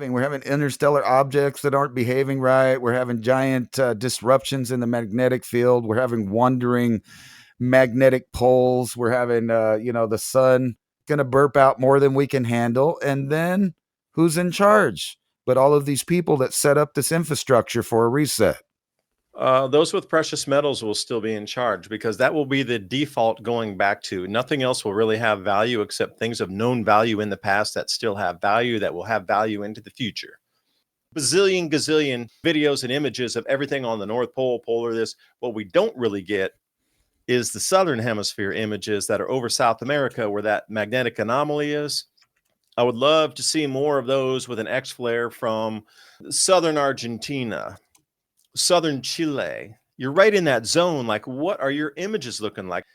We're having interstellar objects that aren't behaving right. We're having giant disruptions in the magnetic field. We're having wandering magnetic poles. We're having, the sun going to burp out more than we can handle. And then who's in charge? But all of these people that set up this infrastructure for a reset. Those with precious metals will still be in charge because that will be the default going back to. Nothing else will really have value except things of known value in the past that still have value, that will have value into the future. Bazillion, gazillion videos and images of everything on the North Pole, polar this. What we don't really get is the Southern Hemisphere images that are over South America where that magnetic anomaly is. I would love to see more of those with an X flare from Southern Argentina, Southern Chile. You're right in that zone. Like, what are your images looking like?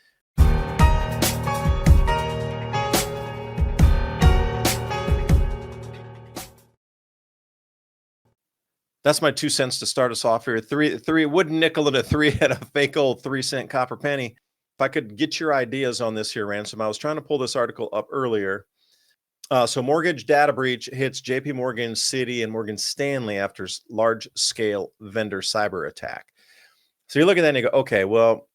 That's my 2 cents to start us off here. Three wooden nickel and a 3 and a fake old 3-cent copper penny. If I could get your ideas on this here, Ransom. I was trying to pull this article up earlier. So mortgage data breach hits JP Morgan, Citi, and Morgan Stanley after large-scale vendor cyber attack. So you look at that and you go, okay, well,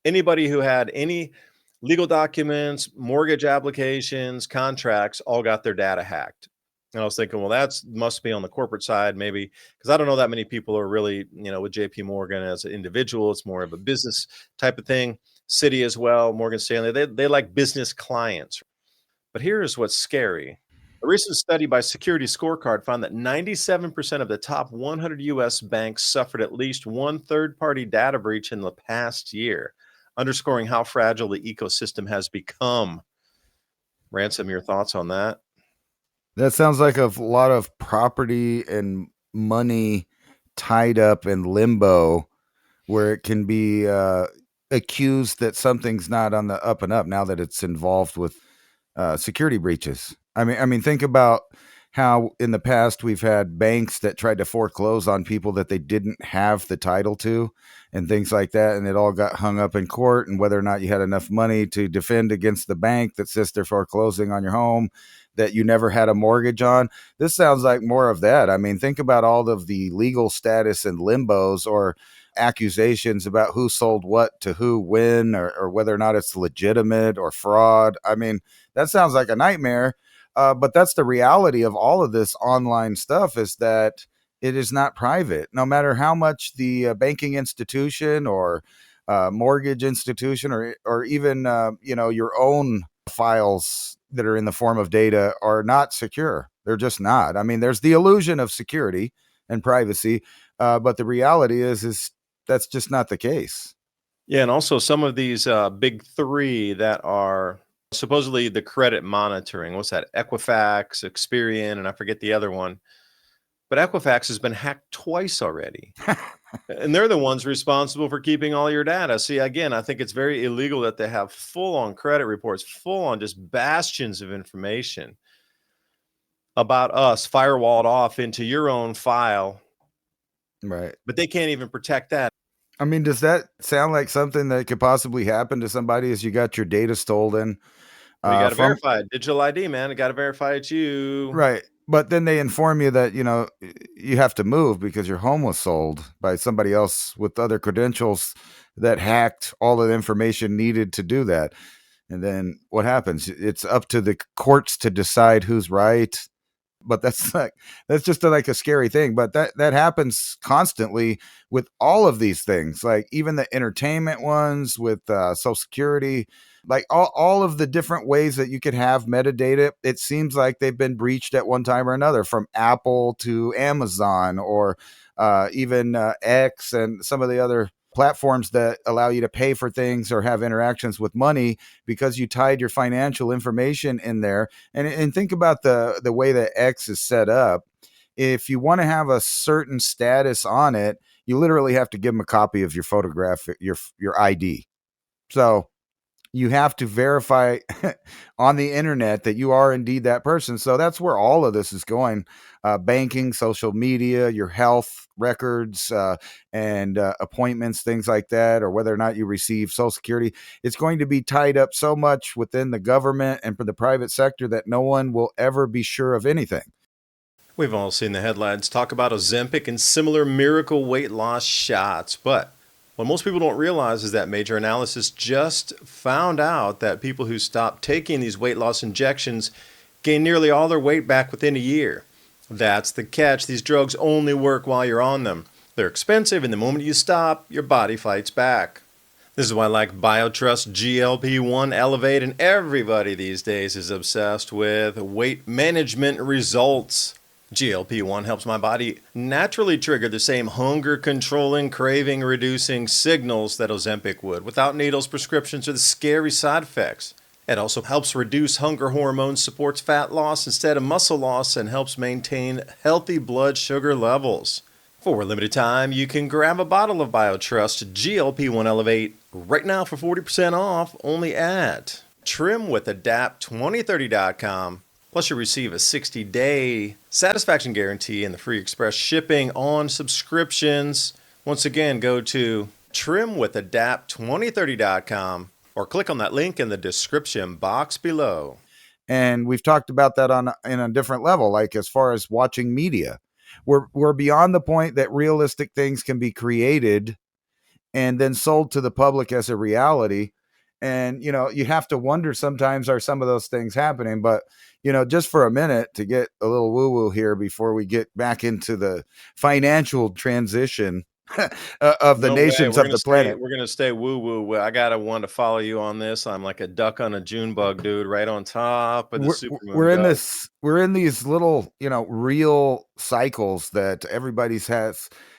anybody who had any legal documents, mortgage applications, contracts, all got their data hacked. And I was thinking, well, that must be on the corporate side, maybe, because I don't know that many people are really, with JP Morgan as an individual. It's more of a business type of thing. Citi as well, Morgan Stanley, they like business clients. But here's what's scary. A recent study by Security Scorecard found that 97% of the top 100 U.S. banks suffered at least one third-party data breach in the past year, underscoring how fragile the ecosystem has become. Ransom, your thoughts on that? That sounds like a lot of property and money tied up in limbo where it can be accused that something's not on the up and up now that it's involved with security breaches. I mean, think about how in the past we've had banks that tried to foreclose on people that they didn't have the title to and things like that. And it all got hung up in court and whether or not you had enough money to defend against the bank that says they're foreclosing on your home that you never had a mortgage on. This sounds like more of that. I mean, think about all of the legal status and limbos or accusations about who sold what to who when or whether or not it's legitimate or fraud. I mean, that sounds like a nightmare. But that's the reality of all of this online stuff is that it is not private. No matter how much the banking institution or mortgage institution or even, your own files that are in the form of data are not secure. They're just not. I mean, there's the illusion of security and privacy, but the reality is that's just not the case. Yeah, and also some of these big three that are supposedly the credit monitoring. What's that? Equifax, Experian, and I forget the other one. But Equifax has been hacked twice already. And they're the ones responsible for keeping all your data. See, again, I think it's very illegal that they have full-on credit reports, full-on just bastions of information about us firewalled off into your own file. Right. But they can't even protect that. I mean, does that sound like something that could possibly happen to somebody as you got your data stolen? You got to verify it. Digital ID, man. I got to verify it's you. Right. But then they inform you that, you have to move because your home was sold by somebody else with other credentials that hacked all of the information needed to do that. And then what happens? It's up to the courts to decide who's right. But that's just like a scary thing. But that happens constantly with all of these things, like even the entertainment ones with Social Security, like all of the different ways that you could have metadata. It seems like they've been breached at one time or another, from Apple to Amazon or even X and some of the other platforms that allow you to pay for things or have interactions with money because you tied your financial information in there. And think about the way that X is set up. If you want to have a certain status on it, you literally have to give them a copy of your photograph, your ID. So you have to verify on the internet that you are indeed that person. So that's where all of this is going. Banking, social media, your health records, and appointments, things like that, or whether or not you receive Social Security. It's going to be tied up so much within the government and for the private sector that no one will ever be sure of anything. We've all seen the headlines talk about Ozempic and similar miracle weight loss shots, but what most people don't realize is that major analysis just found out that people who stopped taking these weight loss injections gain nearly all their weight back within a year. That's the catch. These drugs only work while you're on them. They're expensive, and the moment you stop, your body fights back. This is why I like BioTrust GLP-1 Elevate, and everybody these days is obsessed with weight management results. GLP-1 helps my body naturally trigger the same hunger-controlling, craving-reducing signals that Ozempic would, without needles, prescriptions, or the scary side effects. It also helps reduce hunger hormones, supports fat loss instead of muscle loss, and helps maintain healthy blood sugar levels. For a limited time, you can grab a bottle of BioTrust GLP-1 Elevate right now for 40% off only at trimwithadapt2030.com. Plus, you'll receive a 60-day satisfaction guarantee and the free express shipping on subscriptions. Once again, go to trimwithadapt2030.com or click on that link in the description box below. And we've talked about that on in a different level, like as far as watching media. We're beyond the point that realistic things can be created and then sold to the public as a reality. And, you have to wonder sometimes, are some of those things happening? But, just for a minute to get a little woo woo here before we get back into the financial transition of the No way. nations of the planet. We're gonna stay woo woo. I got to want to follow you on this. I'm like a duck on a June bug, dude, right on top of the supermoon dust. We're in these little, real cycles that everybody's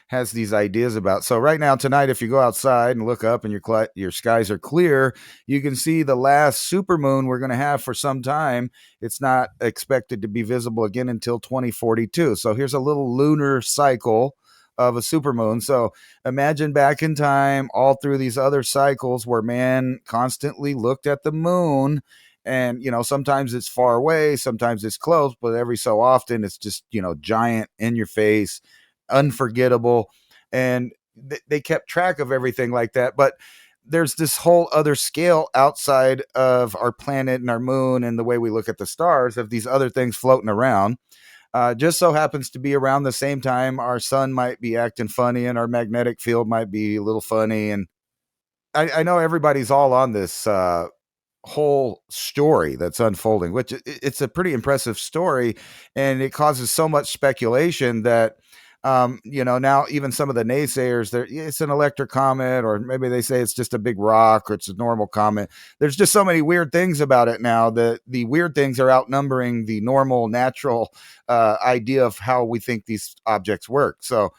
has these ideas about. So right now tonight, if you go outside and look up and your skies are clear, you can see the last supermoon we're going to have for some time. It's not expected to be visible again until 2042. So here's a little lunar cycle of a supermoon. So imagine back in time, all through these other cycles where man constantly looked at the moon. And, sometimes it's far away, sometimes it's close, but every so often it's just, giant in your face, unforgettable. And they kept track of everything like that. But there's this whole other scale outside of our planet and our moon and the way we look at the stars of these other things floating around. Just so happens to be around the same time our sun might be acting funny and our magnetic field might be a little funny. And I know everybody's all on this whole story that's unfolding, which it's a pretty impressive story, and it causes so much speculation that now even some of the naysayers, it's an electric comet, or maybe they say it's just a big rock, or it's a normal comet. There's just so many weird things about it now that the weird things are outnumbering the normal, natural idea of how we think these objects work. So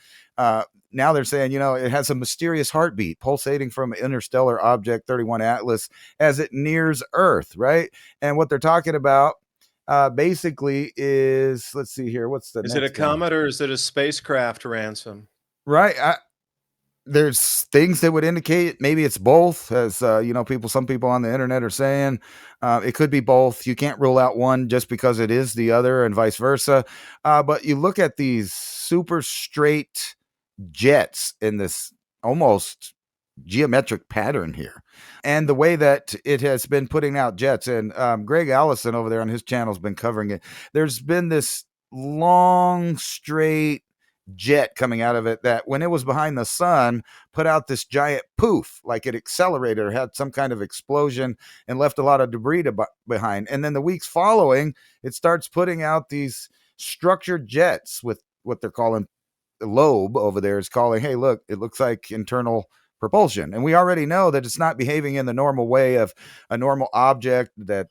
now they're saying, it has a mysterious heartbeat pulsating from interstellar object 31 Atlas as it nears Earth, right? And what they're talking about basically is, let's see here, what's the Is it a next thing? comet or is it a spacecraft, Ransom? Right. There's things that would indicate maybe it's both, as some people on the internet are saying. It could be both. You can't rule out one just because it is the other, and vice versa. But you look at these super straight jets in this almost geometric pattern here, and the way that it has been putting out jets. And Greg Allison over there on his channel has been covering it. There's been this long straight jet coming out of it that when it was behind the sun put out this giant poof, like it accelerated or had some kind of explosion and left a lot of debris behind. And then the weeks following, it starts putting out these structured jets with what they're calling, Loeb over there is calling, hey, look, it looks like internal propulsion. And we already know that it's not behaving in the normal way of a normal object that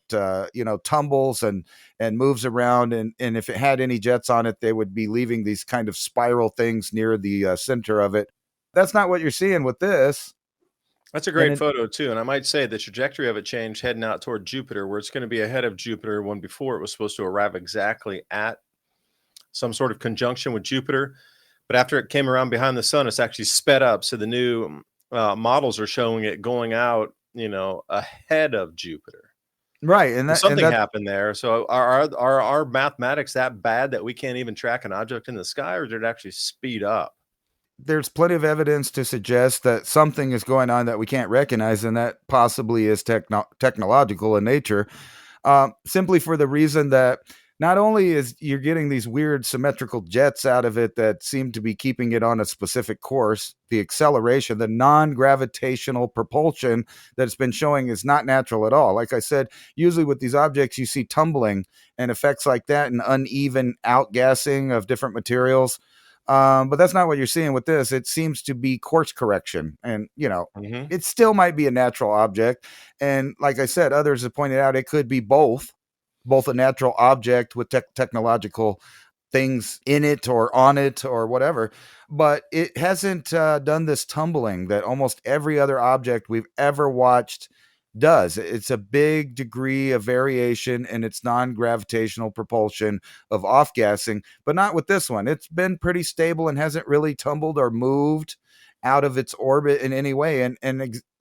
tumbles and moves around. And if it had any jets on it, they would be leaving these kind of spiral things near the center of it. That's not what you're seeing with this. That's a great photo too. And I might say the trajectory of it changed heading out toward Jupiter, where it's going to be ahead of Jupiter, when before it was supposed to arrive exactly at some sort of conjunction with Jupiter. But after it came around behind the sun, it's actually sped up. So the new models are showing it going out, ahead of Jupiter. Right. And something happened there. So are our mathematics that bad that we can't even track an object in the sky, or did it actually speed up? There's plenty of evidence to suggest that something is going on that we can't recognize, and that possibly is technological in nature, simply for the reason that not only is you're getting these weird symmetrical jets out of it that seem to be keeping it on a specific course, the acceleration, the non-gravitational propulsion that it's been showing is not natural at all. Like I said, usually with these objects you see tumbling and effects like that and uneven outgassing of different materials. But that's not what you're seeing with this. It seems to be course correction, and Hmm. it still might be a natural object. And like I said, others have pointed out it could be both a natural object with technological things in it or on it or whatever, but it hasn't done this tumbling that almost every other object we've ever watched does. It's a big degree of variation in its non-gravitational propulsion of off-gassing, but not with this one. It's been pretty stable and hasn't really tumbled or moved out of its orbit in any way, and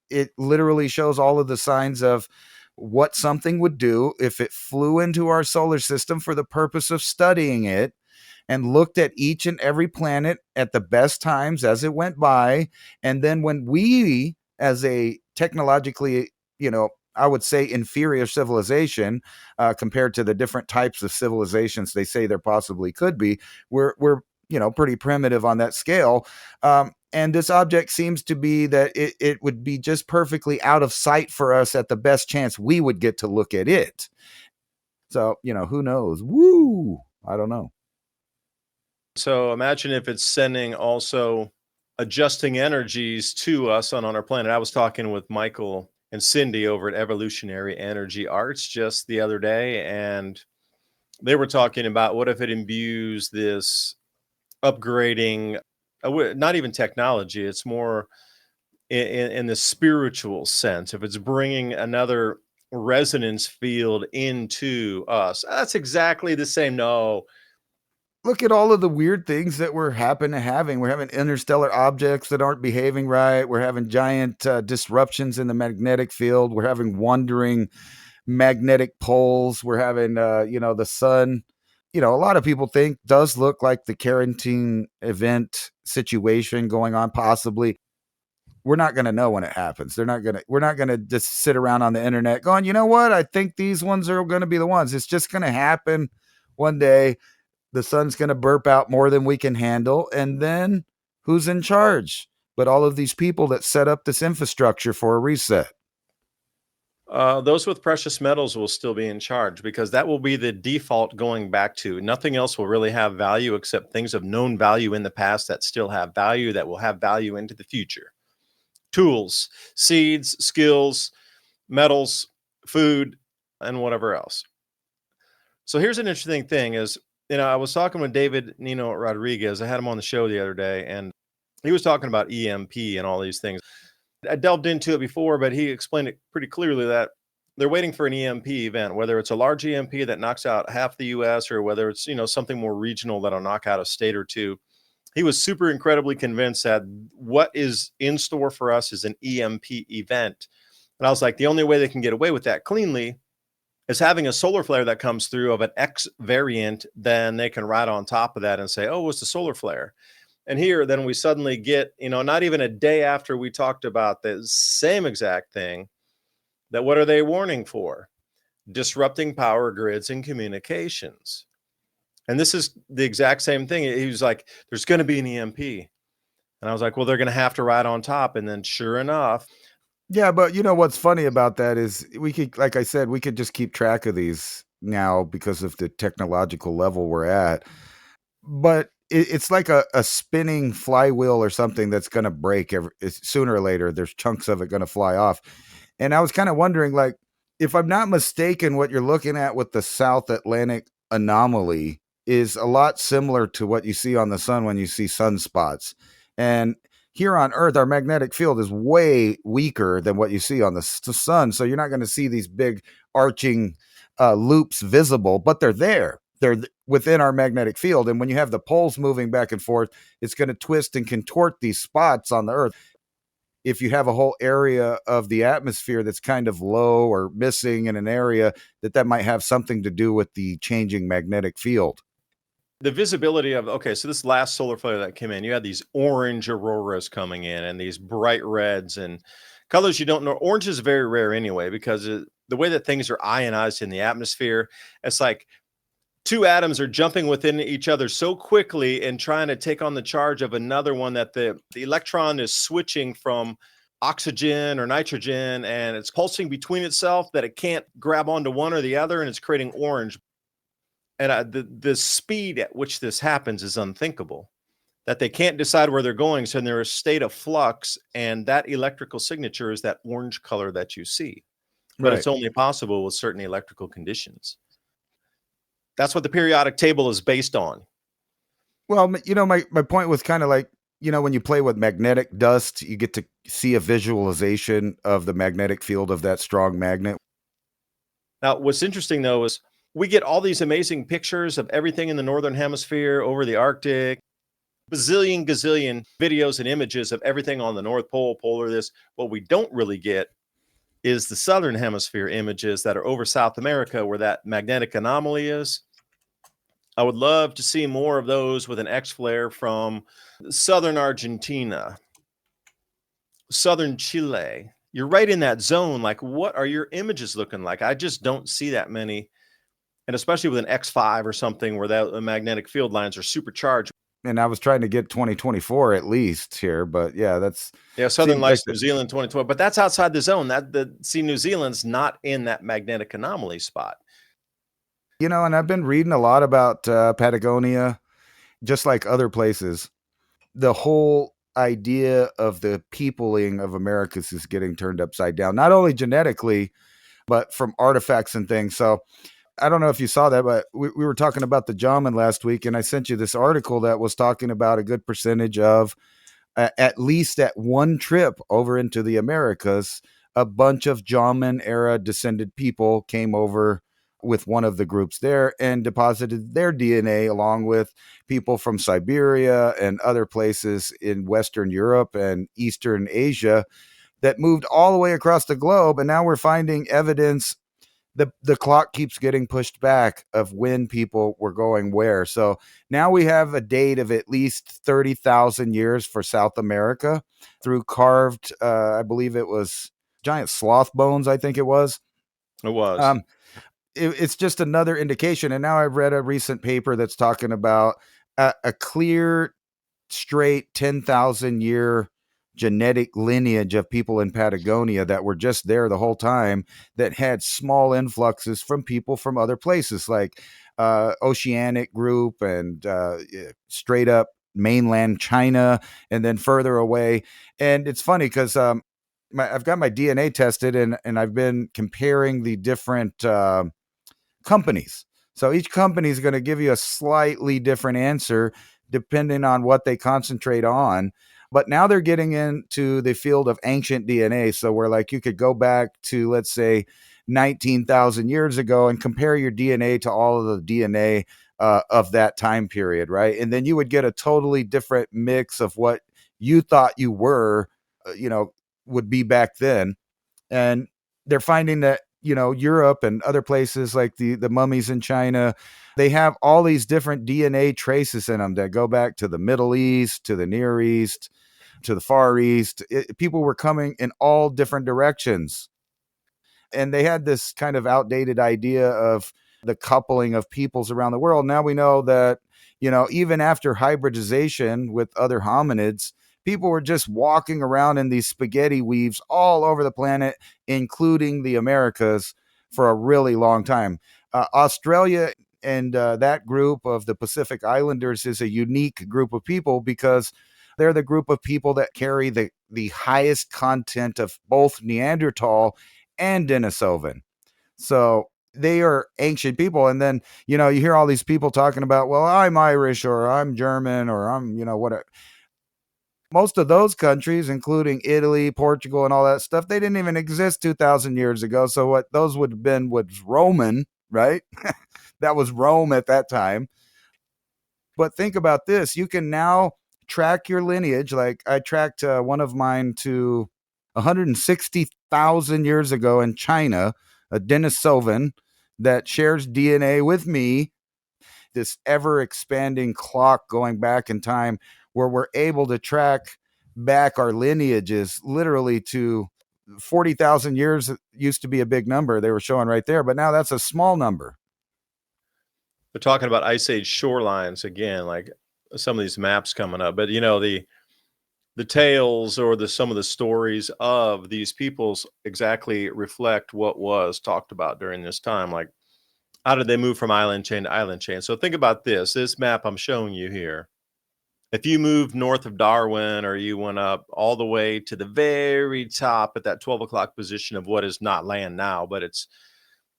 it literally shows all of the signs of what something would do if it flew into our solar system for the purpose of studying it and looked at each and every planet at the best times as it went by. And then when we, as a technologically, I would say inferior civilization compared to the different types of civilizations they say there possibly could be, we're pretty primitive on that scale. And this object seems to be that it would be just perfectly out of sight for us at the best chance we would get to look at it. So, who knows? Woo! I don't know. So imagine if it's sending also adjusting energies to us on our planet. I was talking with Michael and Cindy over at Evolutionary Energy Arts just the other day, and they were talking about what if it imbues this upgrading, not even technology, it's more in the spiritual sense. If it's bringing another resonance field into us, that's exactly the same. No, Look at all of the weird things that we're having. We're having interstellar objects that aren't behaving right. We're having giant disruptions in the magnetic field. We're having wandering magnetic poles. We're having, the sun. A lot of people think does look like the quarantine event situation going on, possibly. We're not going to know when it happens. We're not going to just sit around on the internet going, you know what? I think these ones are going to be the ones. It's just going to happen one day. The sun's going to burp out more than we can handle. And then who's in charge? But all of these people that set up this infrastructure for a reset. those with precious metals will still be in charge because that will be the default going back to. Nothing else will really have value except things of known value in the past that still have value, that will have value into the future. Tools, seeds, skills, metals, food, and whatever else. So here's an interesting thing is, I was talking with David Nino Rodriguez. I had him on the show the other day, and he was talking about EMP and all these things. I delved into it before, but he explained it pretty clearly that they're waiting for an EMP event, whether it's a large EMP that knocks out half the US or whether it's, something more regional that'll knock out a state or two. He was super incredibly convinced that what is in store for us is an EMP event. And I was like, the only way they can get away with that cleanly is having a solar flare that comes through of an X variant, then they can ride on top of that and say, oh, it's a solar flare. And here, then we suddenly get, not even a day after we talked about the same exact thing, that what are they warning for? Disrupting power grids and communications. And this is the exact same thing. He was like, there's going to be an EMP. And I was like, well, they're going to have to ride on top. And then sure enough, Yeah, but what's funny about that is we could, like I said, we could just keep track of these now because of the technological level we're at. But it's like a spinning flywheel or something that's going to break sooner or later. There's chunks of it going to fly off. And I was kind of wondering, like, if I'm not mistaken, what you're looking at with the South Atlantic anomaly is a lot similar to what you see on the sun when you see sunspots. And here on Earth, our magnetic field is way weaker than what you see on the sun. So you're not going to see these big arching loops visible, but they're there. They're within our magnetic field. And when you have the poles moving back and forth, it's going to twist and contort these spots on the Earth. If you have a whole area of the atmosphere that's kind of low or missing in an area, that might have something to do with the changing magnetic field. the visibility of, okay, so this last solar flare that came in, you had these orange auroras coming in and these bright reds and colors you don't know. Orange is very rare anyway, because the way that things are ionized in the atmosphere, it's like two atoms are jumping within each other so quickly and trying to take on the charge of another one that the electron is switching from oxygen or nitrogen, and it's pulsing between itself that it can't grab onto one or the other, and it's creating orange. And the speed at which this happens is unthinkable, that they can't decide where they're going. So they're in a state of flux, and that electrical signature is that orange color that you see. But Right. it's only possible with certain electrical conditions. That's what the periodic table is based on. Well, my point was kind of like, when you play with magnetic dust, you get to see a visualization of the magnetic field of that strong magnet. Now, what's interesting though is we get all these amazing pictures of everything in the northern hemisphere over the Arctic, bazillion gazillion videos and images of everything on the North Pole, polar this. What we don't really get is the southern hemisphere images that are over South America where that magnetic anomaly is. I would love to see more of those with an X flare from southern Argentina, southern Chile. You're right in that zone. Like, what are your images looking like? I just don't see that many. And especially with an X5 or something where the magnetic field lines are supercharged. And I was trying to get 2024 at least here, but yeah, Southern seems like Lights, New Zealand 2012, but that's outside the zone. New Zealand's not in that magnetic anomaly spot. and I've been reading a lot about Patagonia, just like other places. The whole idea of the peopling of Americas is getting turned upside down, not only genetically, but from artifacts and things. So I don't know if you saw that, but we were talking about the Jaman last week, and I sent you this article that was talking about a good percentage of, at least at one trip over into the Americas, a bunch of Jaman era descended people came over with one of the groups there and deposited their DNA along with people from Siberia and other places in Western Europe and Eastern Asia that moved all the way across the globe. And now we're finding evidence. The clock keeps getting pushed back of when people were going where. So now we have a date of at least 30,000 years for South America through carved, I believe it was giant sloth bones, I think it was. It was. It's just another indication. And now I've read a recent paper that's talking about a clear, straight 10,000 year genetic lineage of people in Patagonia that were just there the whole time, that had small influxes from people from other places like Oceanic group and straight up mainland China, and then further away. And it's funny because I've got my DNA tested, and I've been comparing the different companies. So each company is going to give you a slightly different answer depending on what they concentrate on. But now they're getting into the field of ancient DNA. So where like you could go back to, let's say, 19,000 years ago and compare your DNA to all of the DNA of that time period, right? And then you would get a totally different mix of what you thought you were, would be back then. And they're finding that, Europe and other places like the mummies in China, they have all these different DNA traces in them that go back to the Middle East, to the Near East, to the Far East. People were coming in all different directions. And they had this kind of outdated idea of the coupling of peoples around the world. Now we know that, even after hybridization with other hominids, people were just walking around in these spaghetti weaves all over the planet, including the Americas, for a really long time. Australia and that group of the Pacific Islanders is a unique group of people because they're the group of people that carry the highest content of both Neanderthal and Denisovan. So they are ancient people. And then, you hear all these people talking about, well, I'm Irish or I'm German or I'm, whatever. Most of those countries, including Italy, Portugal, and all that stuff, they didn't even exist 2,000 years ago. So what those would have been was Roman, right? That was Rome at that time. But think about this. You can now track your lineage. Like I tracked one of mine to 160,000 years ago in China, a Denisovan that shares DNA with me, this ever expanding clock going back in time where we're able to track back our lineages literally to 40,000 years. It used to be a big number they were showing right there, but now that's a small number. They're talking about ice age shorelines again, like some of these maps coming up. But you know, the tales or the some of the stories of these peoples exactly reflect what was talked about during this time. Like, how did they move from island chain to island chain? So think about this. This map I'm showing you here. If you moved north of Darwin or you went up all the way to the very top at that 12 o'clock position of what is not land now, but it's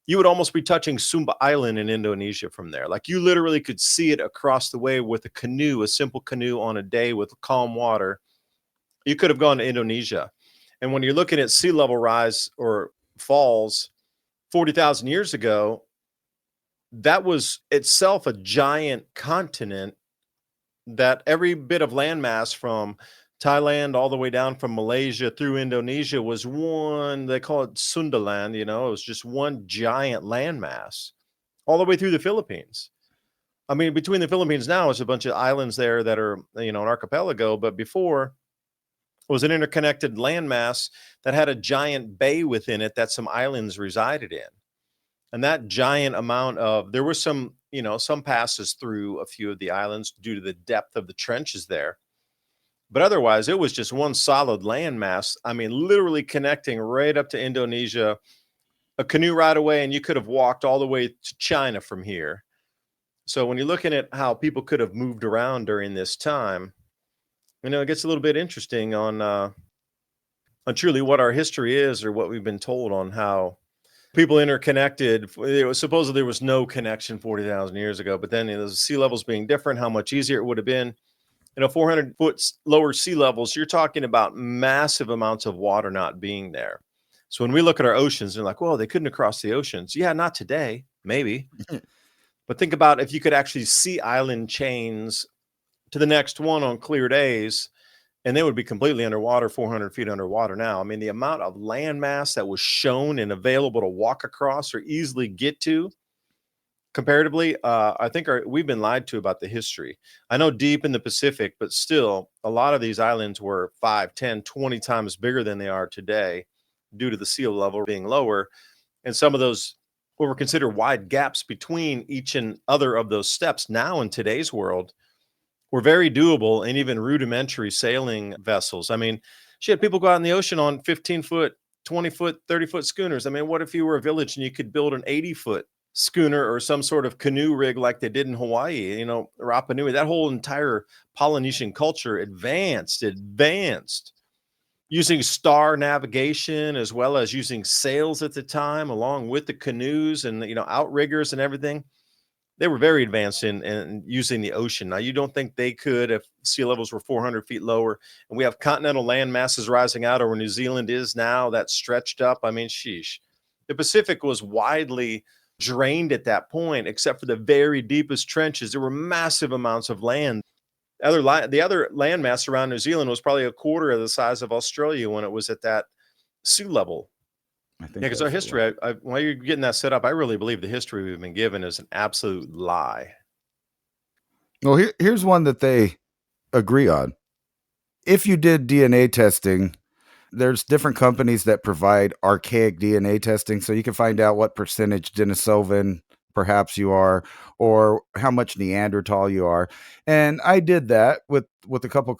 you would almost be touching Sumba Island in Indonesia from there. Like you literally could see it across the way with a canoe, a simple canoe on a day with calm water. You could have gone to Indonesia. And when you're looking at sea level rise or falls 40,000 years ago, that was itself a giant continent that every bit of landmass from Thailand all the way down from Malaysia through Indonesia was one, they call it Sundaland, you know, it was just one giant landmass all the way through the Philippines. I mean, between the Philippines now is a bunch of islands there that are, you know, an archipelago, but before was an interconnected landmass that had a giant bay within it that some islands resided in. And that giant amount of, there were some, you know, some passes through a few of the islands due to the depth of the trenches there. But otherwise, it was just one solid landmass. I mean, literally connecting right up to Indonesia, a canoe ride away, and you could have walked all the way to China from here. So when you're looking at how people could have moved around during this time, you know, it gets a little bit interesting on truly what our history is or what we've been told on how people interconnected. It was supposedly there was no connection 40,000 years ago, but then the sea levels being different, how much easier it would have been. You know, 400 foot lower sea levels, you're talking about massive amounts of water not being there. So when we look at our oceans, they're like, well, they couldn't have crossed the oceans. Yeah, not today, maybe. But think about if you could actually see island chains to the next one on clear days, and they would be completely underwater, 400 feet underwater now. I mean, the amount of land mass that was shown and available to walk across or easily get to comparatively, I think we've been lied to about the history. I know deep in the Pacific, but still a lot of these islands were 5, 10, 20 times bigger than they are today due to the sea level being lower. And some of those what were considered wide gaps between each and other of those steps now in today's world were very doable and even rudimentary sailing vessels. I mean, shit, people go out in the ocean on 15-foot, 20-foot, 30-foot schooners. I mean, what if you were a village and you could build an 80-foot schooner or some sort of canoe rig like they did in Hawaii, you know, Rapa Nui? That whole entire Polynesian culture advanced using star navigation as well as using sails at the time, along with the canoes and, you know, outriggers and everything. They were very advanced in using the ocean. Now, you don't think they could if sea levels were 400 feet lower and we have continental land masses rising out over New Zealand is now that's stretched up. I mean, sheesh. The Pacific was widely drained at that point, except for the very deepest trenches. There were massive amounts of land. The other land mass around New Zealand was probably a quarter of the size of Australia when it was at that sea level. I Yeah, think because our that's it. history, while you're getting that set up, I really believe the history we've been given is an absolute lie. Well, here's one that they agree on. If you did DNA testing, there's different companies that provide archaic DNA testing, so you can find out what percentage Denisovan perhaps you are, or how much Neanderthal you are. And I did that with a couple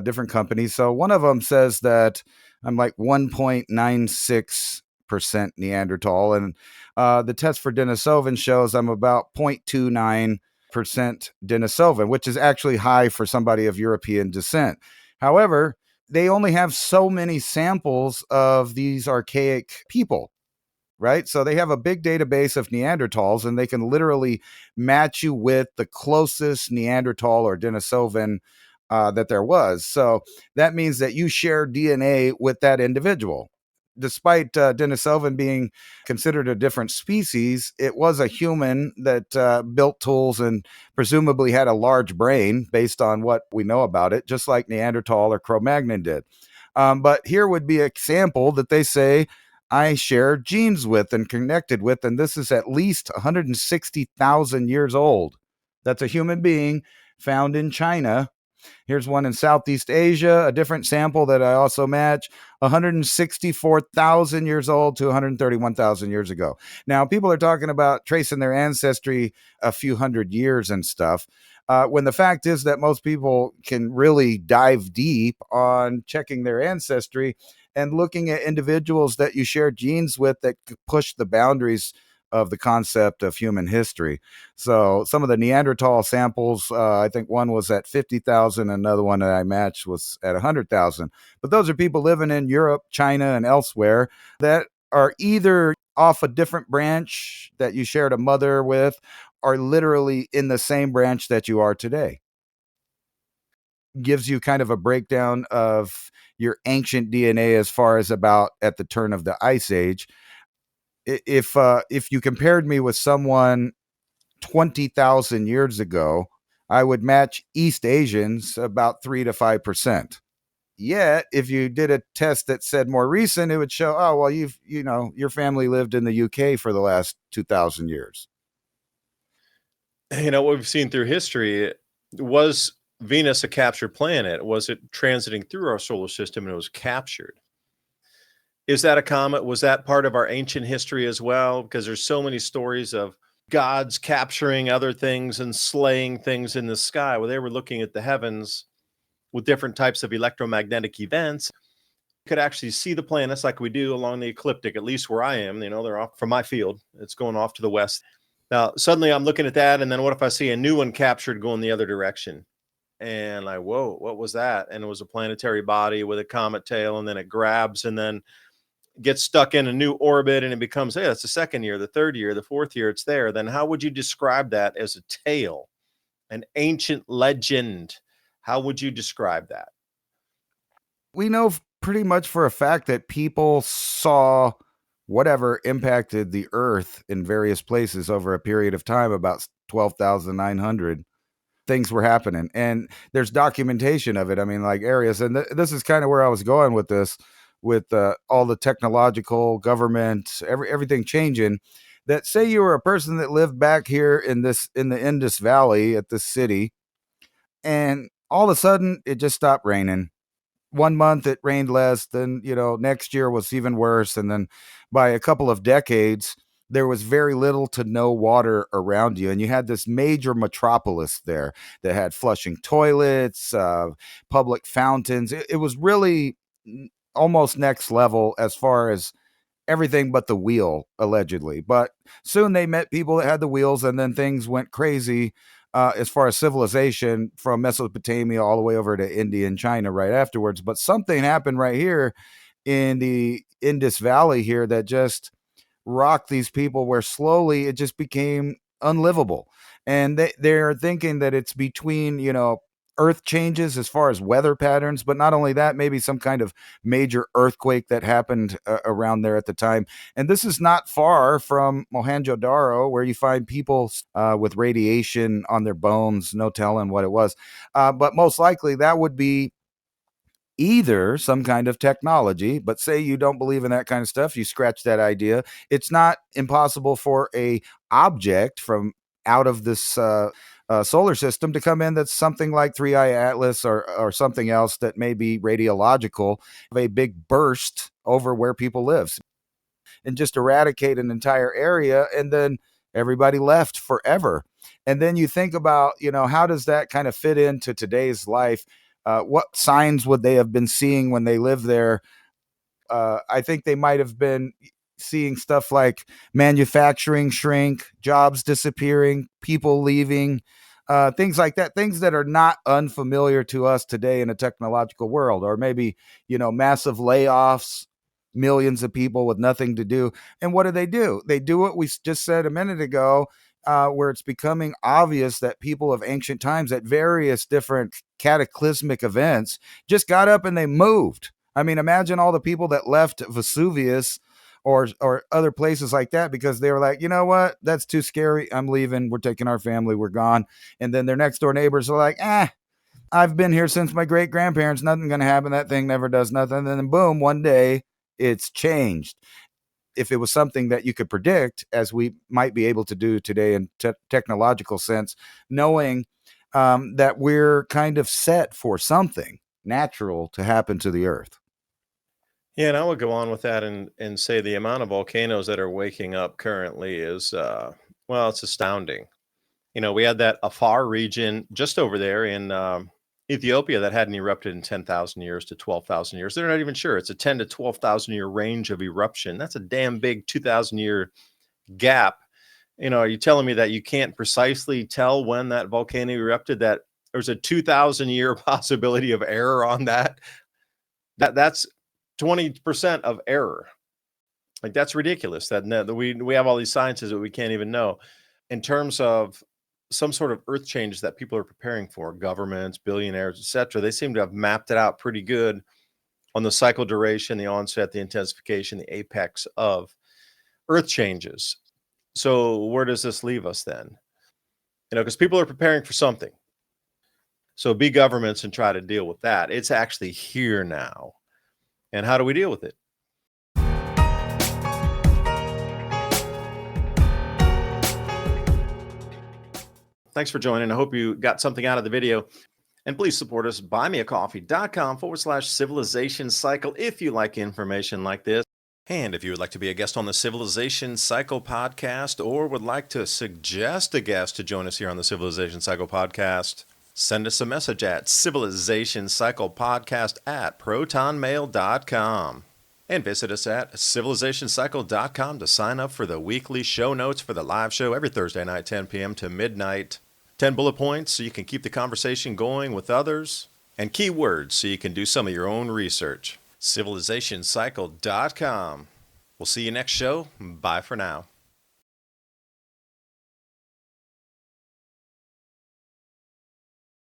different companies. So one of them says that I'm like 1.96% Neanderthal, and the test for Denisovan shows I'm about 0.29% Denisovan, which is actually high for somebody of European descent. However, they only have so many samples of these archaic people, right? So they have a big database of Neanderthals, and they can literally match you with the closest Neanderthal or Denisovan that there was. So that means that you share DNA with that individual. Despite Denisovan being considered a different species, it was a human that built tools and presumably had a large brain based on what we know about it, just like Neanderthal or Cro-Magnon did. But here would be a sample that they say I share genes with and connected with, and this is at least 160,000 years old. That's a human being found in China Here's one in Southeast Asia, a different sample that I also match, 164,000 years old to 131,000 years ago. Now, people are talking about tracing their ancestry a few hundred years and stuff. When the fact is that most people can really dive deep on checking their ancestry and looking at individuals that you share genes with that push the boundaries of the concept of human history. So some of the Neanderthal samples, I think one was at 50,000, another one that I matched was at 100,000. But those are people living in Europe, China, and elsewhere that are either off a different branch that you shared a mother with, or literally in the same branch that you are today. Gives you kind of a breakdown of your ancient DNA as far as about at the turn of the ice age. If you compared me with someone 20,000 years ago, I would match East Asians about 3 to 5%. Yet, if you did a test that said more recent, it would show, oh, well, your family lived in the UK for the last 2,000 years. What we've seen through history, was Venus a captured planet? Was it transiting through our solar system and it was captured? Is that a comet? Was that part of our ancient history as well? Because there's so many stories of gods capturing other things and slaying things in the sky, where they were looking at the heavens with different types of electromagnetic events. You could actually see the planets like we do along the ecliptic, at least where I am. They're off from my field. It's going off to the west. Now, suddenly I'm looking at that, and then what if I see a new one captured going the other direction? And like, whoa, what was that? And it was a planetary body with a comet tail, and then it grabs and then gets stuck in a new orbit, and it becomes, hey, that's the second year, the third year, the fourth year it's there. Then how would you describe that as a tale, an ancient legend? How would you describe that? We know pretty much for a fact that people saw whatever impacted the earth in various places over a period of time, about 12,900 things were happening, and there's documentation of it. I mean, like areas, and this is kind of where I was going with this, with all the technological government, everything changing. That say you were a person that lived back here in the Indus Valley at this city, and all of a sudden it just stopped raining. One month it rained less, then next year was even worse, and then by a couple of decades there was very little to no water around you, and you had this major metropolis there that had flushing toilets, public fountains. It was really almost next level as far as everything but the wheel, allegedly. But soon they met people that had the wheels, and then things went crazy as far as civilization, from Mesopotamia all the way over to India and China right afterwards. But something happened right here in the Indus Valley here that just rocked these people, where slowly it just became unlivable. And they're thinking that it's between, earth changes as far as weather patterns, but not only that, maybe some kind of major earthquake that happened around there at the time. And this is not far from Mohenjo-Daro, where you find people with radiation on their bones, no telling what it was. But most likely that would be either some kind of technology. But say you don't believe in that kind of stuff, you scratch that idea. It's not impossible for a object from out of this solar system to come in that's something like 3i Atlas, or something else that may be radiological, of a big burst over where people live and just eradicate an entire area, and then everybody left forever. And then you think about, how does that kind of fit into today's life? What signs would they have been seeing when they lived there? I think they might have been seeing stuff like manufacturing shrink, jobs disappearing, people leaving, things like that, things that are not unfamiliar to us today in a technological world, or maybe, massive layoffs, millions of people with nothing to do. And what do? They do what we just said a minute ago, where it's becoming obvious that people of ancient times at various different cataclysmic events just got up and they moved. I mean, imagine all the people that left Vesuvius or other places like that because they were like, you know what, that's too scary. I'm leaving. We're taking our family. We're gone. And then their next door neighbors are like, I've been here since my great grandparents. Nothing going to happen. That thing never does nothing. And then boom, one day it's changed. If it was something that you could predict, as we might be able to do today in technological sense, knowing that we're kind of set for something natural to happen to the Earth. Yeah, and I would go on with that and say the amount of volcanoes that are waking up currently is well, it's astounding. We had that Afar region just over there in Ethiopia that hadn't erupted in 10,000 years to 12,000 years. They're not even sure. It's a 10 to 12,000 year range of eruption. That's a damn big 2,000 year gap. Are you telling me that you can't precisely tell when that volcano erupted, that there's a 2,000 year possibility of error on that? That's 20% of error. Like, that's ridiculous that we have all these sciences that we can't even know. In terms of some sort of earth change that people are preparing for, governments, billionaires, etc., they seem to have mapped it out pretty good on the cycle duration, the onset, the intensification, the apex of earth changes. So where does this leave us then? Because people are preparing for something. So be governments and try to deal with that. It's actually here now. And how do we deal with it? Thanks for joining. I hope you got something out of the video. And please support us, buymeacoffee.com/civilization cycle if you like information like this. And if you would like to be a guest on the Civilization Cycle podcast, or would like to suggest a guest to join us here on the Civilization Cycle podcast, send us a message at civilizationcyclepodcast@protonmail.com. And visit us at civilizationcycle.com to sign up for the weekly show notes for the live show every Thursday night, 10 p.m. to midnight. 10 bullet points so you can keep the conversation going with others, and keywords so you can do some of your own research. civilizationcycle.com. We'll see you next show. Bye for now.